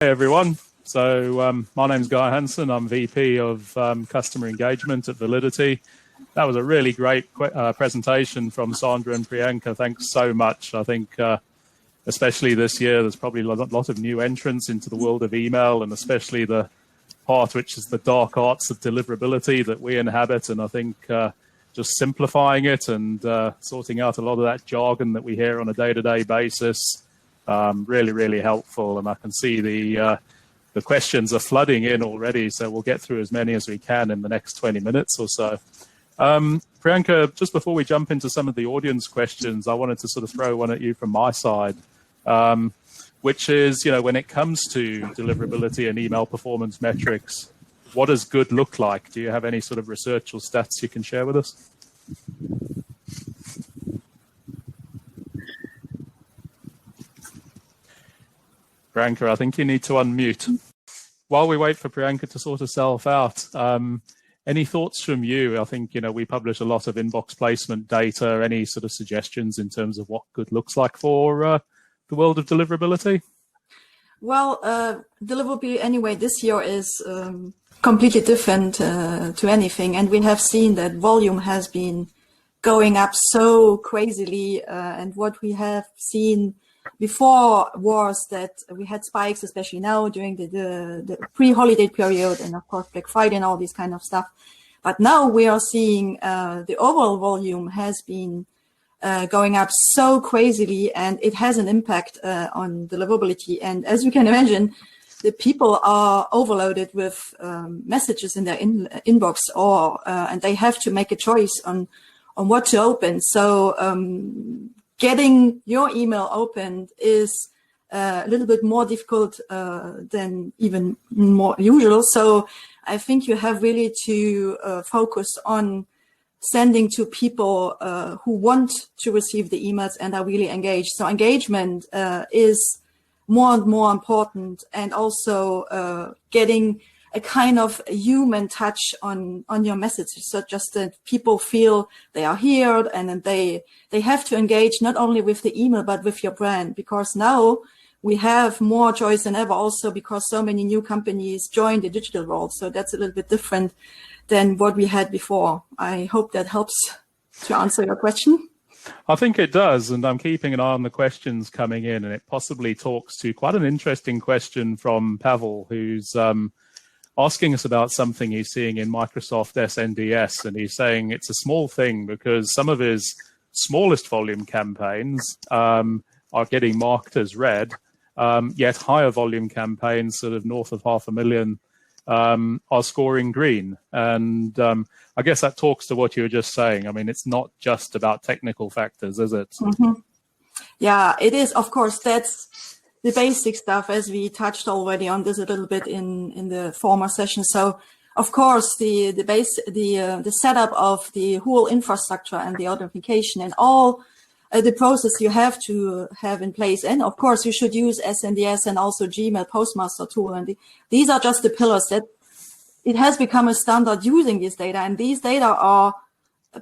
Hey everyone. So my name's Guy Hansen. I'm VP of Customer Engagement at Validity. That was a really great presentation from Sandra and Priyanka. Thanks so much. I think especially this year, there's probably a lot of new entrants into the world of email, and especially the part which is the dark arts of deliverability that we inhabit. And I think just simplifying it and sorting out a lot of that jargon that we hear on a day-to-day basis, really, really helpful. And I can see the questions are flooding in already, so we'll get through as many as we can in the next 20 minutes or so. Priyanka, just before we jump into some of the audience questions, I wanted to sort of throw one at you from my side, which is, when it comes to deliverability and email performance metrics, what does good look like? Do you have any sort of research or stats you can share with us? Priyanka, I think you need to unmute. While we wait for Priyanka to sort herself out, any thoughts from you? I think, we publish a lot of inbox placement data. Any sort of suggestions in terms of what good looks like for the world of deliverability? Well, deliverability anyway this year is completely different to anything. And we have seen that volume has been going up so crazily. And what we have seen before was that we had spikes, especially now during the pre-holiday period and of course Black Friday and all this kind of stuff. But now we are seeing the overall volume has been going up so crazily, and it has an impact on deliverability. And as you can imagine, the people are overloaded with messages in their inbox, and they have to make a choice on what to open. So getting your email opened is a little bit more difficult than even more usual. So I think you have really to focus on sending to people who want to receive the emails and are really engaged. So engagement is more and more important, and also getting a kind of human touch on your messages, so just that people feel they are heard, and then they have to engage not only with the email but with your brand, because now we have more choice than ever, also because so many new companies join the digital world. So that's a little bit different than what we had before. I hope that helps to answer your question. I think it does, and I'm keeping an eye on the questions coming in, and it possibly talks to quite an interesting question from Pavel, who's asking us about something he's seeing in Microsoft SNDS, and he's saying it's a small thing because some of his smallest volume campaigns are getting marked as red, yet higher volume campaigns, sort of north of 500,000, are scoring green. And I guess that talks to what you were just saying. I mean, it's not just about technical factors, is it? Mm-hmm. Yeah, it is. Of course, that's the basic stuff, as we touched already on this a little bit in the former session. So, of course, the setup of the whole infrastructure and the authentication and all the process you have to have in place. And of course, you should use SNDS and also Gmail Postmaster tool. And these are just the pillars that it has become a standard using this data. And these data are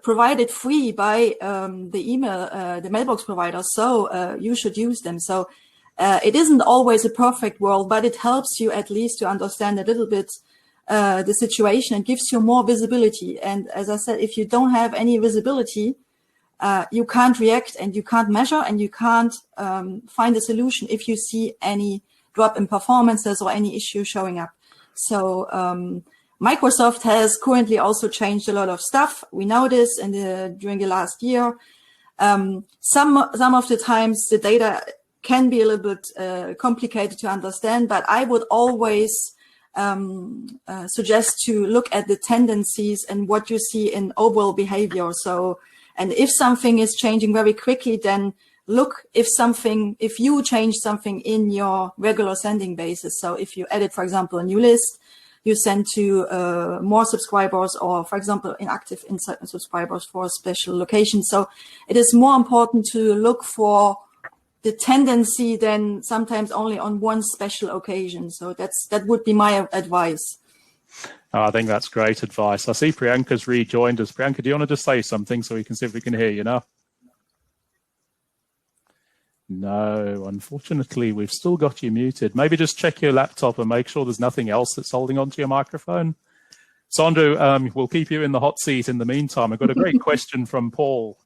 provided free by the mailbox provider. So you should use them. So it isn't always a perfect world, but it helps you at least to understand a little bit the situation and gives you more visibility. And as I said, if you don't have any visibility, you can't react and you can't measure and you can't find a solution if you see any drop in performances or any issue showing up. So Microsoft has currently also changed a lot of stuff. We know this during the last year. Some of the times the data can be a little bit complicated to understand, but I would always suggest to look at the tendencies and what you see in overall behavior. So, and if something is changing very quickly, then look if you change something in your regular sending basis. So if you edit, for example, a new list, you send to more subscribers, or for example, inactive subscribers for a special location. So it is more important to look for the tendency than sometimes only on one special occasion. So that would be my advice. I think that's great advice. I see Priyanka's rejoined us. Priyanka, do you want to just say something so we can see if we can hear you now? No, unfortunately, we've still got you muted. Maybe just check your laptop and make sure there's nothing else that's holding onto your microphone. Sandra, we'll keep you in the hot seat in the meantime. I've got a great question from Paul,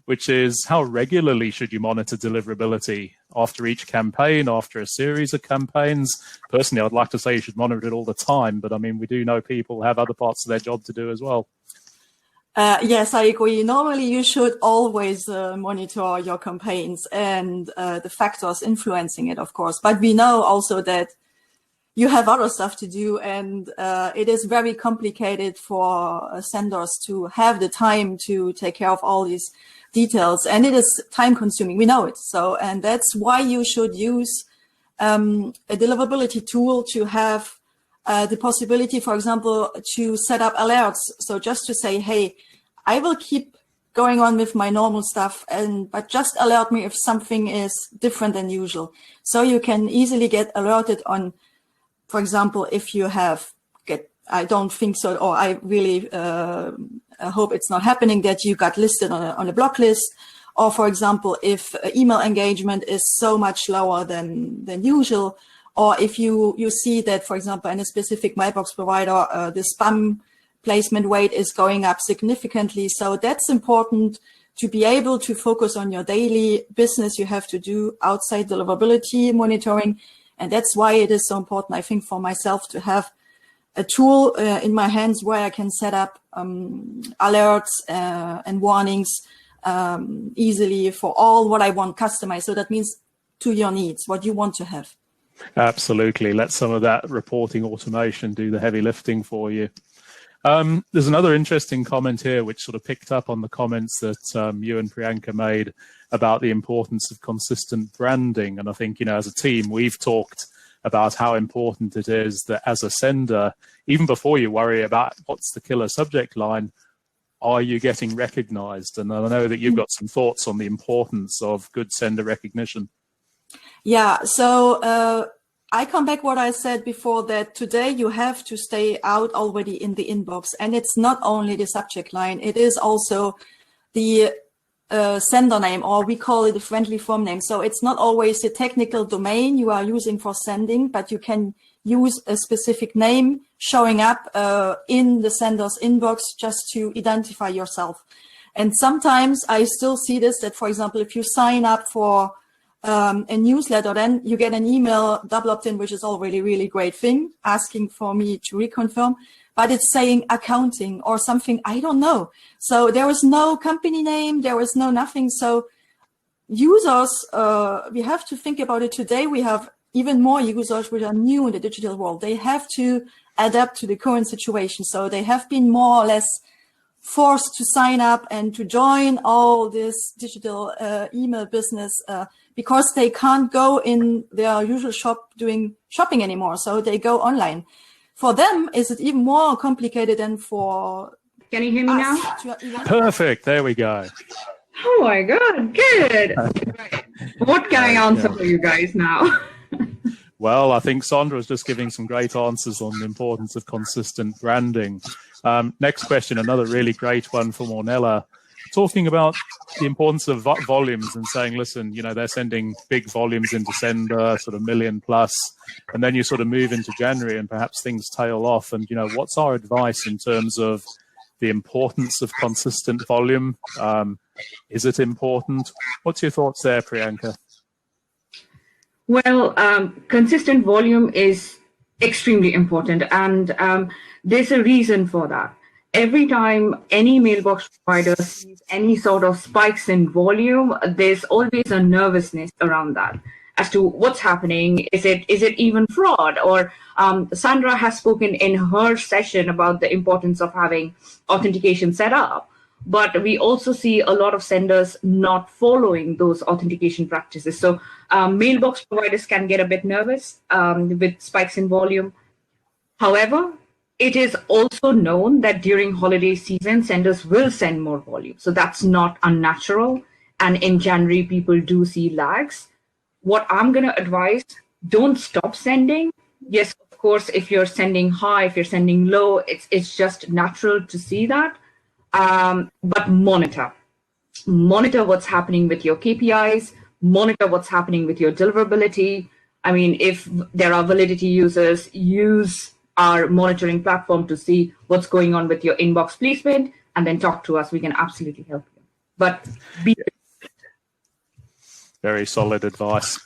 which is, how regularly should you monitor deliverability? After each campaign, after a series of campaigns? Personally, I'd like to say you should monitor it all the time, but I mean, we do know people have other parts of their job to do as well. Yes, I agree. Normally, you should always monitor your campaigns and the factors influencing it, of course. But we know also that you have other stuff to do, and it is very complicated for senders to have the time to take care of all these details, and it is time consuming. We know it. So, and that's why you should use a deliverability tool to have the possibility, for example, to set up alerts. So just to say, hey, I will keep going on with my normal stuff, but just alert me if something is different than usual. So you can easily get alerted on, for example, if you I don't think so, or I really hope it's not happening, that you got listed on a block list, or for example, if email engagement is so much lower than usual, or if you see that, for example, in a specific mailbox provider, the spam placement weight is going up significantly. So that's important to be able to focus on your daily business you have to do outside deliverability monitoring. And that's why it is so important, I think, for myself to have a tool in my hands where I can set up alerts and warnings easily for all what I want customized. So that means to your needs, what you want to have. Absolutely. Let some of that reporting automation do the heavy lifting for you. There's another interesting comment here, which sort of picked up on the comments that you and Priyanka made about the importance of consistent branding. And I think, you know, as a team, we've talked about how important it is that as a sender, even before you worry about what's the killer subject line, are you getting recognized? And I know that you've got some thoughts on the importance of good sender recognition. Yeah, so I come back what I said before, that today you have to stay out already in the inbox. And it's not only the subject line, it is also the sender name, or we call it a friendly form name. So it's not always the technical domain you are using for sending, but you can use a specific name showing up in the sender's inbox just to identify yourself. And sometimes I still see this, that, for example, if you sign up for a newsletter, then you get an email double opt-in, which is already a really great thing, asking for me to reconfirm, but it's saying accounting or something, I don't know. So there is no company name, there is no nothing. So users, we have to think about it today. We have even more users which are new in the digital world. They have to adapt to the current situation. So they have been more or less forced to sign up and to join all this digital email business because they can't go in their usual shop doing shopping anymore. So they go online. For them, is it even more complicated than for Can you hear me now? Perfect. There we go. Oh my God, good. Right. What can I answer for you guys now? Well, I think Sandra was just giving some great answers on the importance of consistent branding. Next question, another really great one from Ornella, talking about the importance of volumes and saying, listen, you know, they're sending big volumes into sender, sort of million plus, and then you sort of move into January and perhaps things tail off. And, you know, what's our advice in terms of the importance of consistent volume? Is it important? What's your thoughts there, Priyanka? Well, consistent volume is extremely important, and there's a reason for that. Every time any mailbox provider sees any sort of spikes in volume, there's always a nervousness around that as to what's happening. Is it even fraud? Or Sandra has spoken in her session about the importance of having authentication set up. But we also see a lot of senders not following those authentication practices. So mailbox providers can get a bit nervous with spikes in volume. However, it is also known that during holiday season, senders will send more volume. So that's not unnatural. And in January, people do see lags. What I'm going to advise, don't stop sending. Yes, of course, if you're sending high, if you're sending low, it's just natural to see that. But monitor what's happening with your KPIs, monitor what's happening with your deliverability. I mean, if there are validity users, use our monitoring platform to see what's going on with your inbox placement, and then talk to us. We can absolutely help you. But be very solid advice.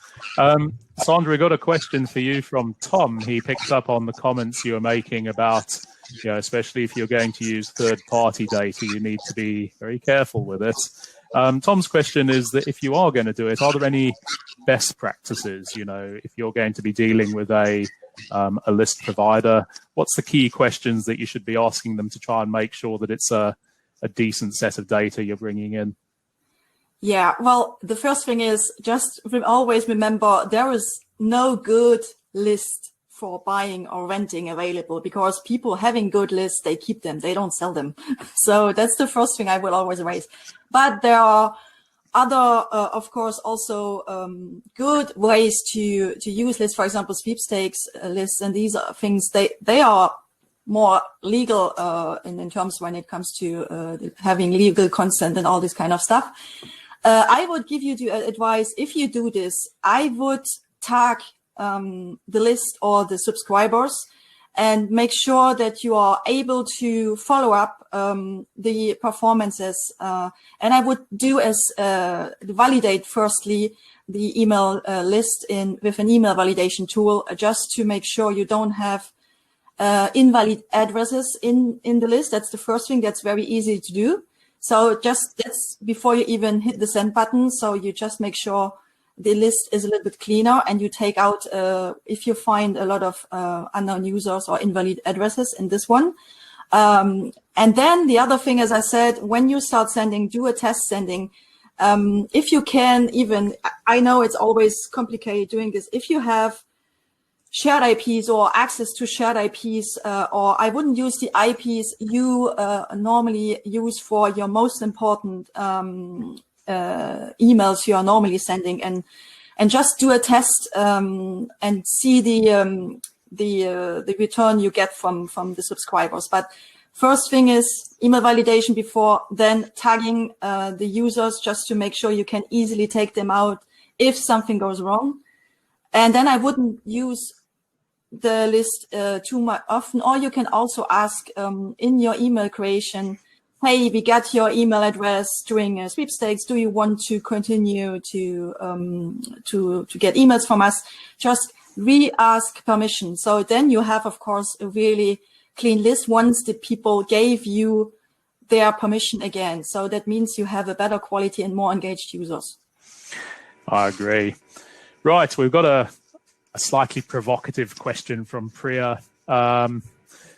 Sandra, got a question for you from Tom. He picked up on the comments you were making about, especially if you're going to use third-party data, you need to be very careful with it. Tom's question is that if you are going to do it, are there any best practices? If you're going to be dealing with a list provider, what's the key questions that you should be asking them to try and make sure that it's a decent set of data you're bringing in? Yeah, well, the first thing is just always remember there is no good list for buying or renting available, because people having good lists, they keep them, they don't sell them. So that's the first thing I will always raise. But there are other, of course, also good ways to use lists, for example, sweepstakes lists, and these are things, they are more legal in terms when it comes to having legal consent and all this kind of stuff. I would give you the advice, if you do this, I would tag the list or the subscribers and make sure that you are able to follow up the performances. And I would do as validate firstly the email list with an email validation tool, just to make sure you don't have invalid addresses in the list. That's the first thing. That's very easy to do. So that's before you even hit the send button. So you just make sure the list is a little bit cleaner, and you take out, if you find a lot of unknown users or invalid addresses in this one. And then the other thing, as I said, when you start sending, do a test sending. If you can even, I know it's always complicated doing this. If you have shared IPs or access to shared IPs, or I wouldn't use the IPs you normally use for your most important emails you are normally sending, and just do a test and see the return you get from the subscribers. But first thing is email validation before, then tagging the users just to make sure you can easily take them out if something goes wrong. And then I wouldn't use the list too much often, or you can also ask in your email creation, hey, we got your email address during sweepstakes. Do you want to continue to get emails from us? Just re-ask permission. So then you have, of course, a really clean list once the people gave you their permission again. So that means you have a better quality and more engaged users. I agree. Right, we've got a slightly provocative question from Priya.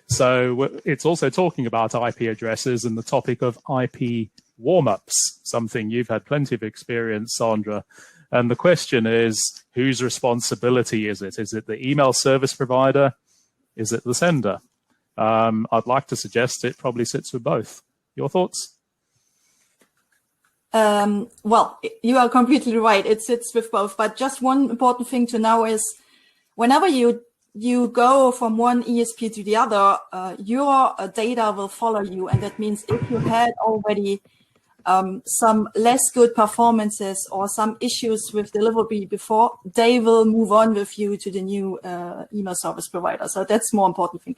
So it's also talking about IP addresses and the topic of IP warm-ups, something you've had plenty of experience, Sandra. And the question is, whose responsibility is it? Is it the email service provider? Is it the sender? I'd like to suggest it probably sits with both. Your thoughts? Well, you are completely right. It sits with both. But just one important thing to know is whenever you go from one ESP to the other, your data will follow you. And that means if you had already some less good performances or some issues with deliverability before, they will move on with you to the new email service provider. So that's more important thing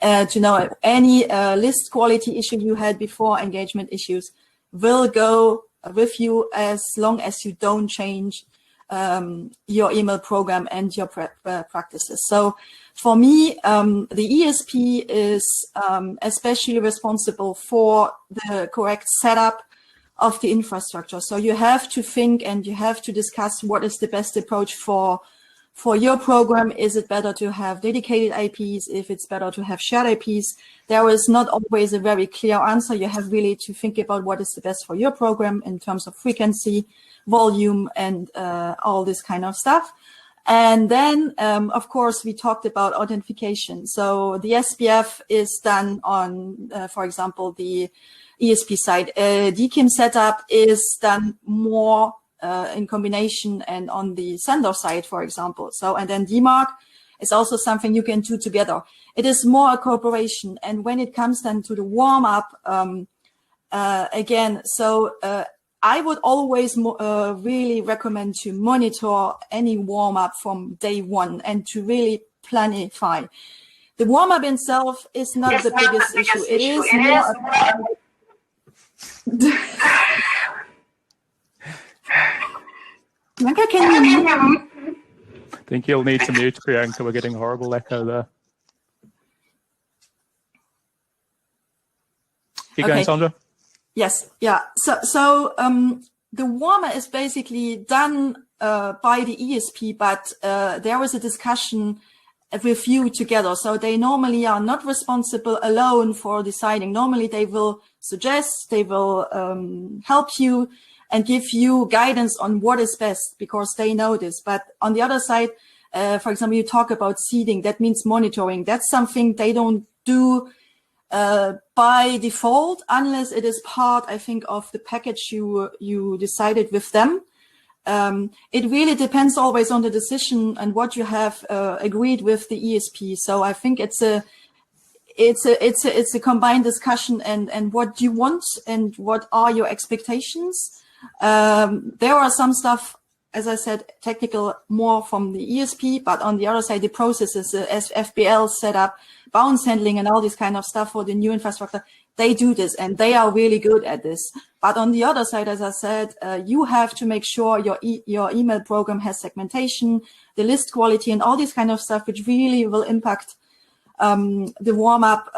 to know. Any list quality issue you had before, engagement issues, will go with you as long as you don't change your email program and your practices. So for me, the ESP is especially responsible for the correct setup of the infrastructure. So you have to think and you have to discuss what is the best approach for your program. Is it better to have dedicated IPs? If it's better to have shared IPs? There is not always a very clear answer. You have really to think about what is the best for your program in terms of frequency, volume, and all this kind of stuff. And then, of course, we talked about authentication. So the SPF is done on, for example, the ESP side. DKIM setup is done more in combination and on the sender side, for example. So, and then DMARC is also something you can do together. It is more a cooperation. And when it comes then to the warm up, again, so I would always really recommend to monitor any warm-up from day one and to really planify. The warm-up itself is not the biggest issue. It is more Priyanka, can you mute? I think you'll need to mute, Priyanka. We're getting horrible echo there. Keep going, Sandra. Yes, yeah. So the warmer is basically done by the ESP, but there was a discussion with you together. So they normally are not responsible alone for deciding. Normally they will suggest, they will help you and give you guidance on what is best because they know this. But on the other side, for example, you talk about seeding, that means monitoring. That's something they don't do by default, unless it is part, I think, of the package you decided with them. It really depends always on the decision and what you have agreed with the ESP. So I think it's a combined discussion and what you want and what are your expectations. There are some stuff, as I said, technical more from the ESP, but on the other side, the processes, as FBL setup, bounce handling and all this kind of stuff for the new infrastructure, they do this and they are really good at this. But on the other side, as I said, you have to make sure your email program has segmentation, the list quality and all this kind of stuff, which really will impact the warm-up.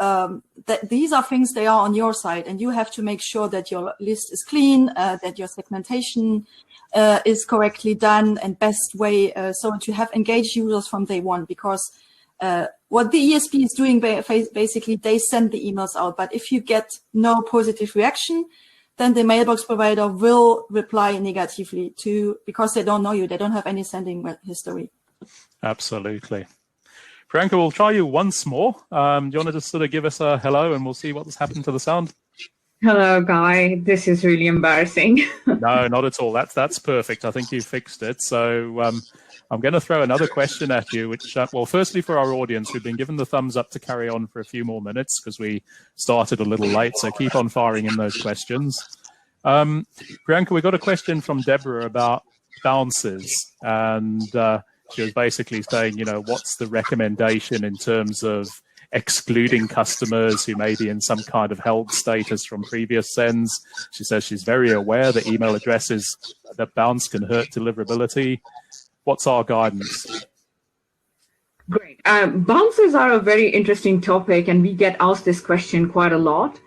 That these are things they are on your side, and you have to make sure that your list is clean, that your segmentation is correctly done and best way, so to have engaged users from day one. Because what the ESP is doing, basically, they send the emails out. But if you get no positive reaction, then the mailbox provider will reply negatively because they don't know you. They don't have any sending history. Absolutely. Priyanka, we'll try you once more. Do you want to just sort of give us a hello and we'll see what's happened to the sound? Hello, Guy. This is really embarrassing. No, not at all. That's perfect. I think you fixed it. So I'm going to throw another question at you, which, well, firstly, for our audience, we've been given the thumbs up to carry on for a few more minutes because we started a little late. So keep on firing in those questions. Priyanka, we got a question from Deborah about bounces. And she was basically saying, what's the recommendation in terms of excluding customers who may be in some kind of held status from previous sends? She says she's very aware that email addresses that bounce can hurt deliverability. What's our guidance? Great. Bounces are a very interesting topic, and we get asked this question quite a lot.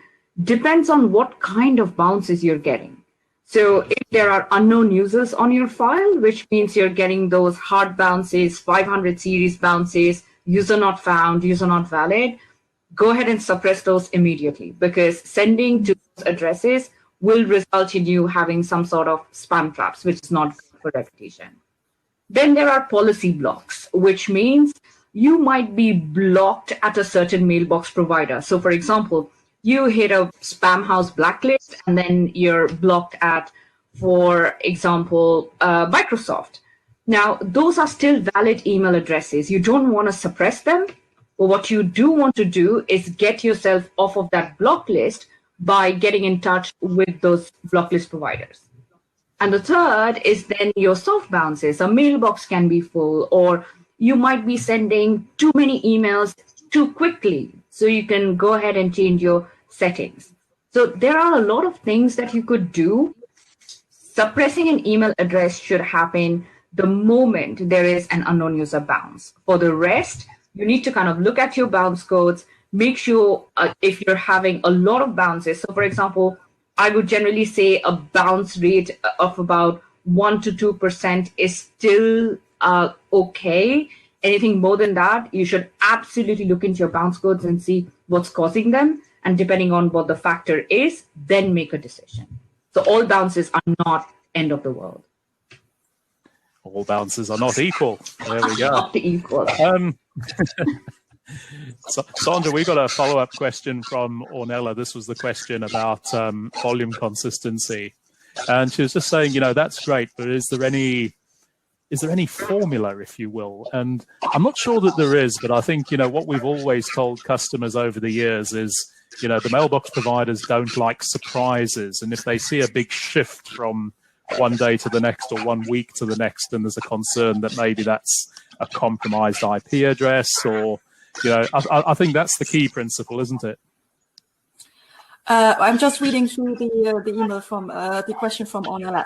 Depends on what kind of bounces you're getting. So if there are unknown users on your file, which means you're getting those hard bounces, 500 series bounces, user not found, user not valid, go ahead and suppress those immediately, because sending to those addresses will result in you having some sort of spam traps, which is not good for reputation. Then there are policy blocks, which means you might be blocked at a certain mailbox provider. So for example, you hit a spam house blacklist and then you're blocked at, for example, Microsoft. Now, those are still valid email addresses. You don't want to suppress them. But what you do want to do is get yourself off of that block list by getting in touch with those block list providers. And the third is then your soft bounces. A mailbox can be full, or you might be sending too many emails too quickly. So you can go ahead and change your settings. So there are a lot of things that you could do. Suppressing an email address should happen the moment there is an unknown user bounce. For the rest, you need to kind of look at your bounce codes, make sure if you're having a lot of bounces. So for example, I would generally say a bounce rate of about 1 to 2% is still okay. Anything more than that, you should absolutely look into your bounce codes and see what's causing them. And depending on what the factor is, then make a decision. So all bounces are not end of the world. All bounces are not equal. There we go. Not equal. So, Sandra, we got a follow-up question from Ornella. This was the question about volume consistency. And she was just saying, that's great, but is there any formula, if you will? And I'm not sure that there is, but I think, what we've always told customers over the years is the mailbox providers don't like surprises. And if they see a big shift from one day to the next or 1 week to the next, then there's a concern that maybe that's a compromised IP address, or, I think that's the key principle, isn't it? I'm just reading through the email from the question from Ornella.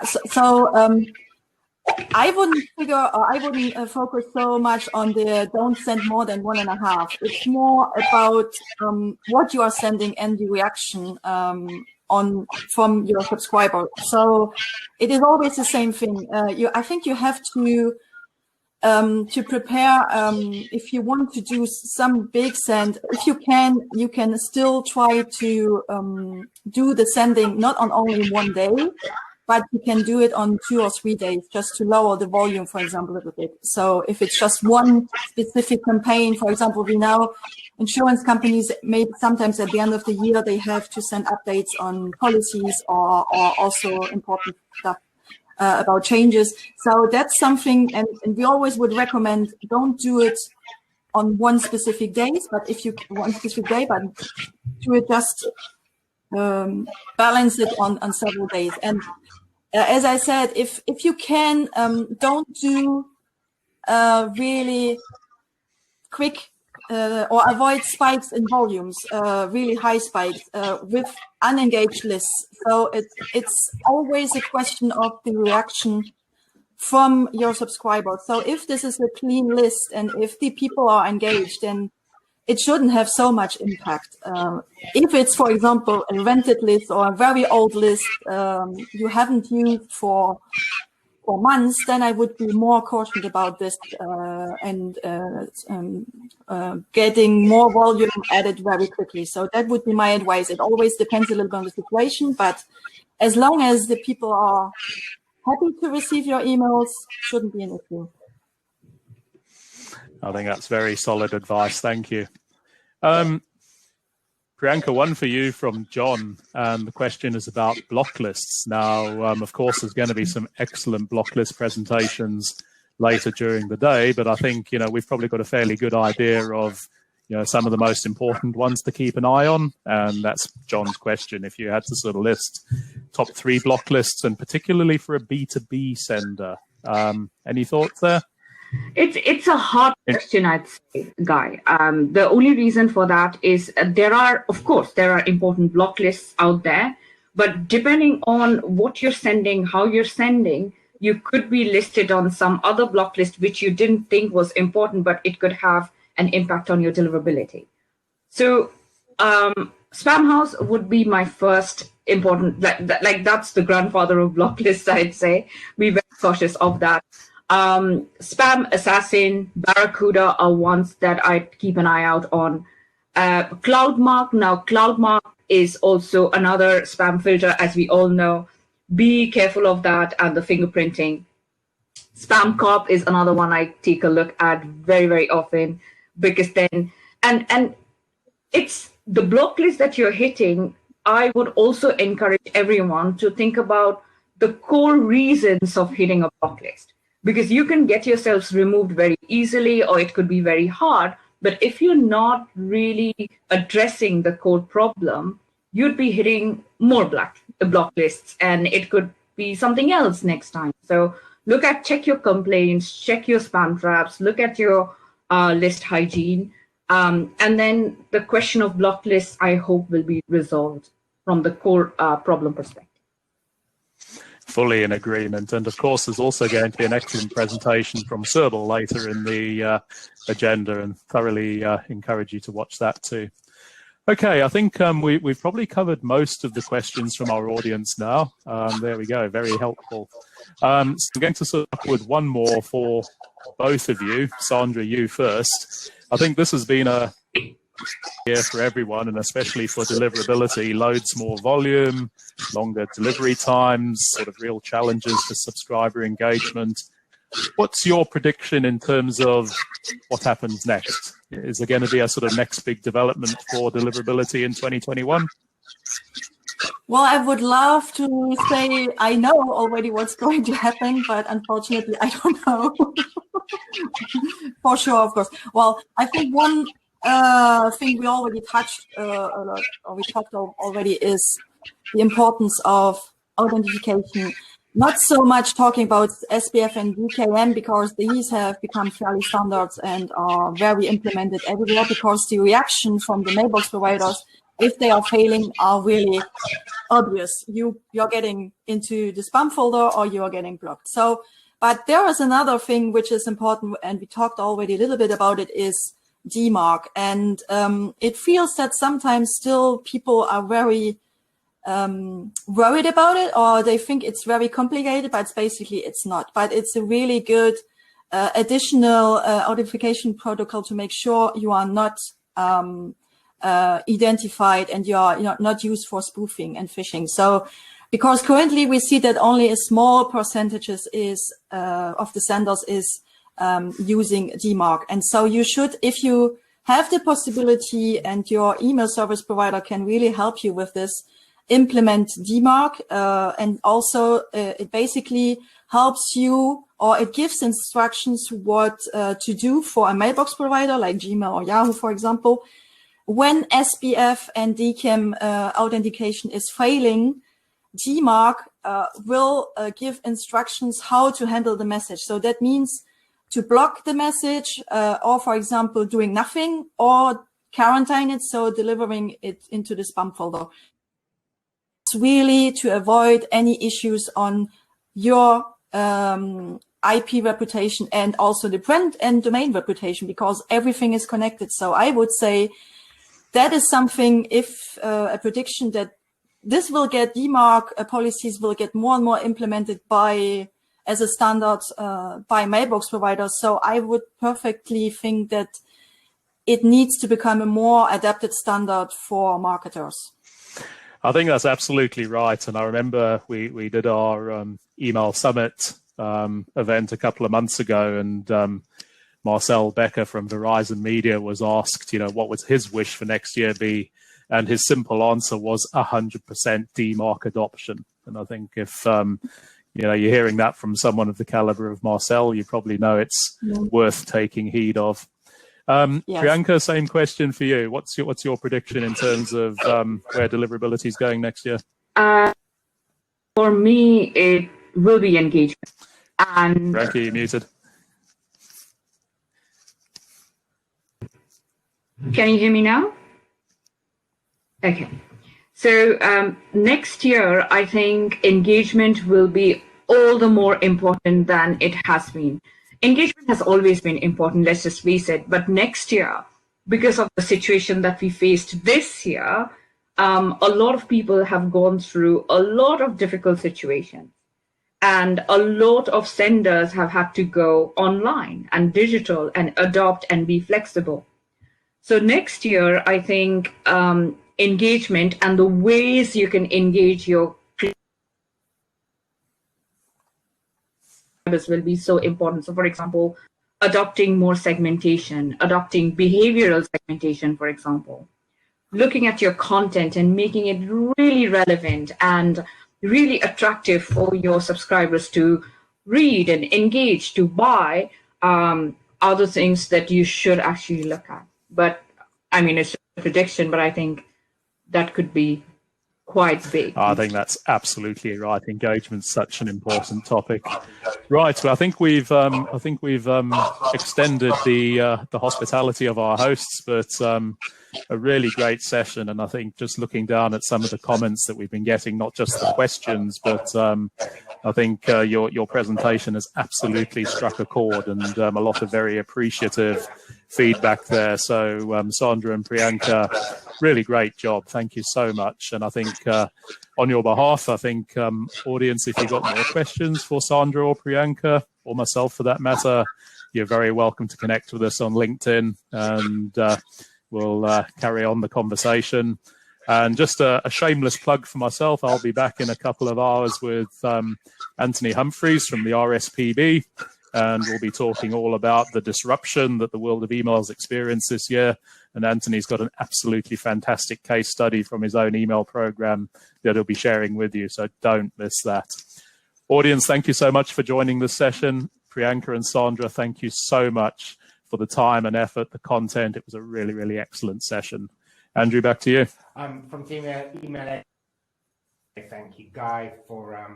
I wouldn't focus so much on the don't send more than 1.5. It's more about what you are sending and the reaction from your subscriber. So it is always the same thing. I think you have to prepare if you want to do some big send. If you can still try to do the sending not on only 1 day, but you can do it on 2 or 3 days just to lower the volume, for example, a little bit. So if it's just one specific campaign, for example, we know insurance companies, maybe sometimes at the end of the year, they have to send updates on policies or also important stuff about changes. So that's something, and we always would recommend, don't do it on one specific day, but do it just balance it on several days. And as I said, if you can, don't do really quick or avoid spikes in volumes, really high spikes with unengaged lists. So it's always a question of the reaction from your subscriber. So if this is a clean list and if the people are engaged, then it shouldn't have so much impact. If it's, for example, a rented list or a very old list you haven't used for months, then I would be more cautious about this and getting more volume added very quickly. So that would be my advice. It always depends a little bit on the situation, but as long as the people are happy to receive your emails, shouldn't be an issue. I think that's very solid advice. Thank you. Priyanka, one for you from John. The question is about block lists. Now, of course, there's going to be some excellent block list presentations later during the day, but I think, we've probably got a fairly good idea of, some of the most important ones to keep an eye on. And that's John's question. If you had to sort of list top 3 block lists, and particularly for a B2B sender, any thoughts there? It's a hard question, I'd say, Guy. The only reason for that is there are important block lists out there, but depending on what you're sending, how you're sending, you could be listed on some other block list which you didn't think was important, but it could have an impact on your deliverability. So Spam House would be my first important, that's the grandfather of block lists, I'd say. Be very cautious of that. Spam Assassin, Barracuda are ones that I keep an eye out on. Cloudmark. Now, Cloudmark is also another spam filter, as we all know. Be careful of that and the fingerprinting. Spam Cop is another one I take a look at very, very often, because then, and it's the block list that you're hitting. I would also encourage everyone to think about the core reasons of hitting a block list, because you can get yourselves removed very easily, or it could be very hard. But if you're not really addressing the core problem, you'd be hitting more block lists, and it could be something else next time. So check your complaints, check your spam traps, look at your list hygiene. And then the question of block lists, I hope, will be resolved from the core problem perspective. Fully in agreement. And of course, there's also going to be an excellent presentation from Serbil later in the agenda, and thoroughly encourage you to watch that too. Okay, I think we've probably covered most of the questions from our audience now. There we go, very helpful. So I'm going to start with one more for both of you. Sandra, you first. I think this has been a year for everyone, and especially for deliverability. Loads more volume, longer delivery times, sort of real challenges for subscriber engagement. What's your prediction in terms of what happens next? Is there going to be a sort of next big development for deliverability in 2021? Well, I would love to say I know already what's going to happen, but unfortunately, I don't know. For sure, of course. Well, I think one thing we already touched a lot, or we talked already, is the importance of authentication. Not so much talking about SPF and DKN, because these have become fairly standards and are very implemented everywhere, because the reaction from the mailbox providers, if they are failing, are really obvious. You're getting into the spam folder or you are getting blocked. So, but there is another thing which is important, and we talked already a little bit about it, is DMARC. And it feels that sometimes still people are very worried about it, or they think it's very complicated, but it's not. But it's a really good additional authentication protocol to make sure you are not identified and you are not used for spoofing and phishing. So, because currently we see that only a small percentages of the senders is using DMARC. And so you should, if you have the possibility and your email service provider can really help you with this, implement DMARC, and also it basically helps you, or it gives instructions what to do for a mailbox provider like Gmail or Yahoo, for example. When SPF and DKIM authentication is failing, DMARC will give instructions how to handle the message. So that means to block the message, or for example, doing nothing, or quarantine it, so delivering it into the spam folder. It's really to avoid any issues on your IP reputation and also the brand and domain reputation, because everything is connected. So I would say that is something, if a prediction that this will get DMARC policies will get more and more implemented as a standard by mailbox providers. So I would perfectly think that it needs to become a more adapted standard for marketers. I think that's absolutely right. And I remember we did our email summit event a couple of months ago, and Marcel Becker from Verizon Media was asked, what would his wish for next year be? And his simple answer was 100% DMARC adoption. And I think if you're hearing that from someone of the caliber of Marcel, you probably know it's worth taking heed of. Yes. Priyanka, same question for you. What's your prediction in terms of where deliverability is going next year? For me, it will be engagement. And Priyanka, you're muted. Can you hear me now? Okay. So next year, I think engagement will be all the more important than it has been. Engagement has always been important, let's just face it. But next year, because of the situation that we faced this year, a lot of people have gone through a lot of difficult situations. And a lot of senders have had to go online and digital and adopt and be flexible. So next year, I think engagement and the ways you can engage your will be so important. So for example, adopting more segmentation, adopting behavioral segmentation, for example, looking at your content and making it really relevant and really attractive for your subscribers to read and engage, to buy, other things that you should actually look at. But I mean, it's a prediction, but I think that could be quite big. I think that's absolutely right. Engagement's such an important topic. Right. Well, I think we've extended the hospitality of our hosts, but a really great session. And I think just looking down at some of the comments that we've been getting, not just the questions, but I think your presentation has absolutely struck a chord, and a lot of very appreciative feedback there. So Sandra and Priyanka, really great job. Thank you so much. And I think on your behalf, I think audience, if you've got more questions for Sandra or Priyanka, or myself for that matter, you're very welcome to connect with us on LinkedIn, and we'll carry on the conversation. And just a shameless plug for myself, I'll be back in a couple of hours with Anthony Humphreys from the RSPB, and we'll be talking all about the disruption that the world of emails experienced this year. And Anthony's got an absolutely fantastic case study from his own email program that he'll be sharing with you, so don't miss that. Audience, thank you so much for joining this session. Priyanka and Sandra, thank you so much for the time and effort, the content. It was a really, really excellent session. Andrew, back to you. From Team Email, thank you, Guy, for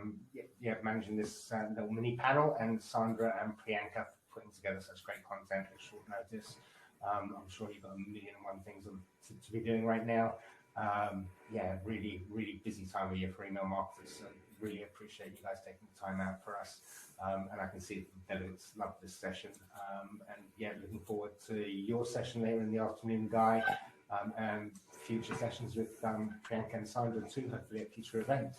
managing this little mini panel, and Sandra and Priyanka for putting together such great content at short notice. I'm sure you've got a million and one things to be doing right now. Really, really busy time of year for email marketers. So really appreciate you guys taking the time out for us. And I can see the delegates love this session. Looking forward to your session later in the afternoon, Guy, and future sessions with Priyanka and Sandra too, hopefully at future events.